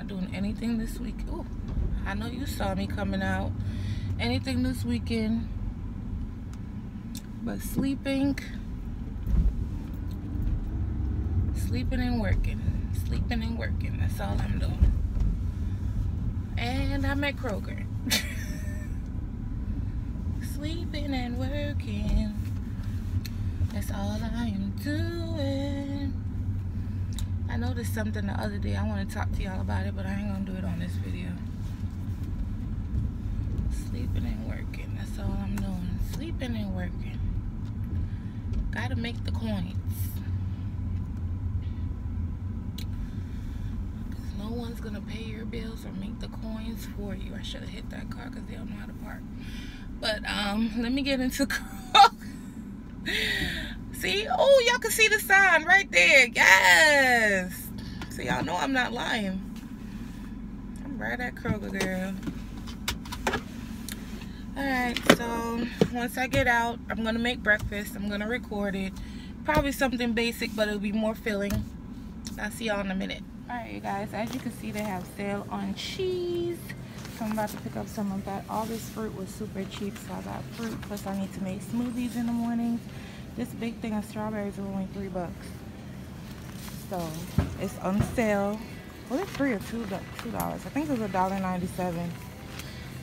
doing anything this week. Oh, I know you saw me coming out. Anything this weekend but sleeping and working. Sleeping and working. That's all I'm doing. And I'm at Kroger. Sleeping and working. That's all I am doing. I noticed something the other day. I want to talk to y'all about it, but I ain't gonna do it on this video. Sleeping and working. That's all I'm doing. Sleeping and working. Gotta make the coins. Cause no one's gonna pay your bills or make the coins for you. I should have hit that car because they don't know how to park. But let me get into see, oh, y'all can see the sign right there. Yes. So y'all know I'm not lying. I'm right at Kroger, girl. Alright, so once I get out, I'm gonna make breakfast. I'm gonna record it. Probably something basic, but it'll be more filling. I'll see y'all in a minute. Alright, you guys, as you can see, they have sale on cheese. So I'm about to pick up some of that. All this fruit was super cheap, so I got fruit. Plus I need to make smoothies in the morning. This big thing of strawberries are only $3. So it's on sale. Was it $3 or $2? I think it was $1.97.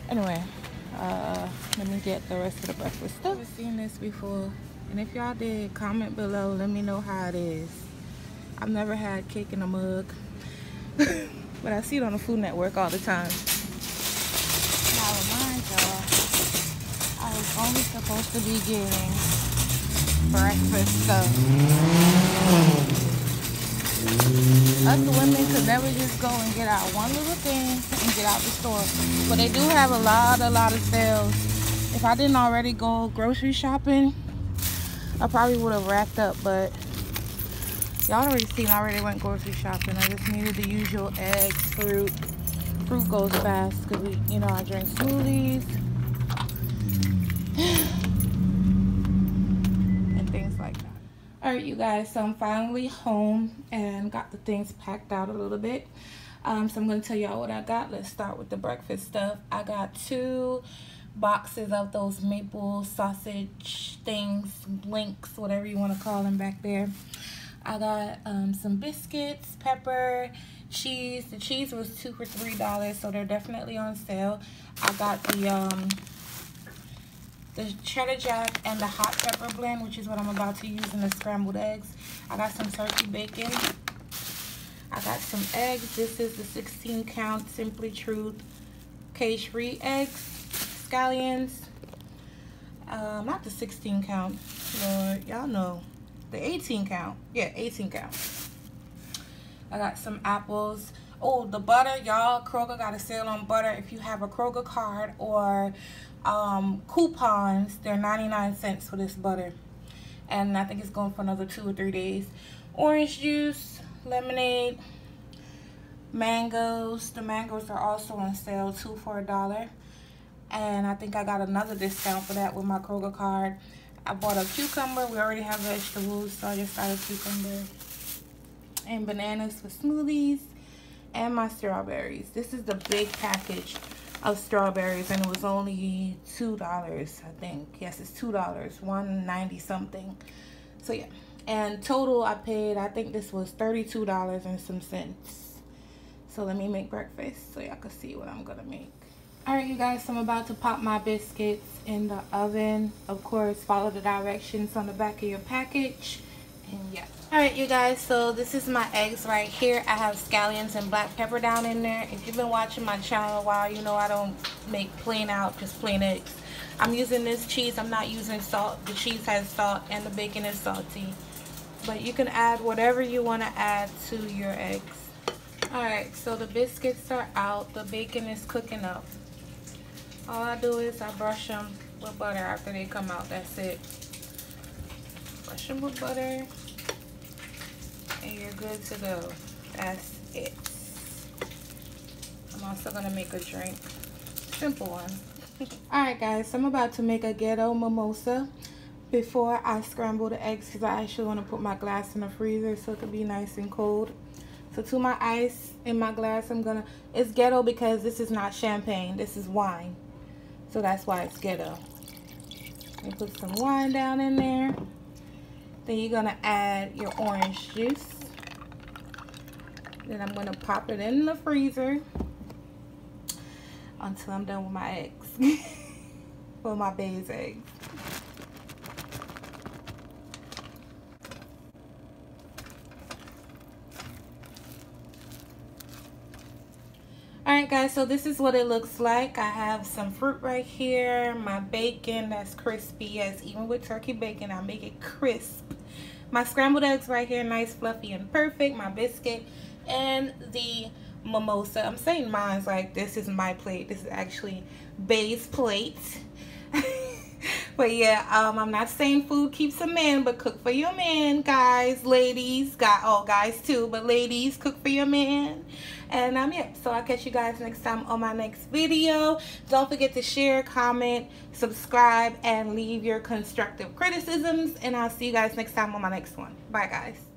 Anyway, let me get the rest of the breakfast stuff. I've seen this before, and if y'all did, comment below. Let me know how it is. I've never had cake in a mug, but I see it on the Food Network all the time. Now remind y'all, I was only supposed to be getting breakfast stuff. Us women could never just go and get out one little thing and get out the store. But they do have a lot of sales. If I didn't already go grocery shopping, I probably would have racked up. But y'all already seen, I already went grocery shopping. I just needed the usual eggs, fruit. Fruit goes fast because we, you know, I drink smoothies. Alright, you guys, so I'm finally home and got the things packed out a little bit. So I'm going to tell y'all what I got. Let's start with the breakfast stuff. I got 2 boxes of those maple sausage things, links, whatever you want to call them back there. I got some biscuits, pepper, cheese. The cheese was 2 for $3, so they're definitely on sale. I got the cheddar jack and the hot pepper blend, which is what I'm about to use in the scrambled eggs. I got some turkey bacon. I got some eggs. This is the 16 count Simply Truth cage-free eggs, scallions. Not the 16 count, Lord, y'all know. The 18 count. Yeah, 18 count. I got some apples. Oh, the butter, y'all. Kroger got a sale on butter. If you have a Kroger card or coupons, they're 99 cents for this butter, and I think it's going for another 2 or 3 days. Orange juice, lemonade, mangoes. The mangoes are also on sale, 2 for $1, and I think I got another discount for that with my Kroger card. I bought a cucumber. We already have vegetables, so I just got a cucumber, and bananas for smoothies, and my strawberries. This is the big package of strawberries, and it was only $2, I think. Yes, it's $2, $1.90 something. So yeah, and total I paid, I think this was $32 and some cents. So let me make breakfast so y'all can see what I'm gonna make. Alright, you guys, so I'm about to pop my biscuits in the oven. Of course, follow the directions on the back of your package, and yeah. Alright, you guys, so this is my eggs right here. I have scallions and black pepper down in there. If you've been watching my channel a while, you know I don't make plain out, just plain eggs. I'm using this cheese. I'm not using salt. The cheese has salt and the bacon is salty. But you can add whatever you want to add to your eggs. Alright, so the biscuits are out. The bacon is cooking up. All I do is I brush them with butter after they come out. That's it. Brush them with butter. And you're good to go. That's it. I'm also gonna make a drink. Simple one. Alright guys, so I'm about to make a Ghetto mimosa before I scramble the eggs, because I actually want to put my glass in the freezer so it could be nice and cold. So to my ice in my glass, it's Ghetto because this is not champagne. This is wine. So that's why it's Ghetto. And put some wine down in there. Then you're going to add your orange juice. Then I'm going to pop it in the freezer until I'm done with my eggs. Well, my base eggs. Alright guys, so this is what it looks like. I have some fruit right here. My bacon that's crispy, as even with turkey bacon, I make it crisp. My scrambled eggs right here, nice, fluffy, and perfect. My biscuit and the mimosa. I'm saying mine's like this is my plate. This is actually Bay's plate. But yeah, I'm not saying food keeps a man, but cook for your man, guys, ladies, guys too, but ladies, cook for your man. And yeah, so I'll catch you guys next time on my next video. Don't forget to share, comment, subscribe, and leave your constructive criticisms. And I'll see you guys next time on my next one. Bye, guys.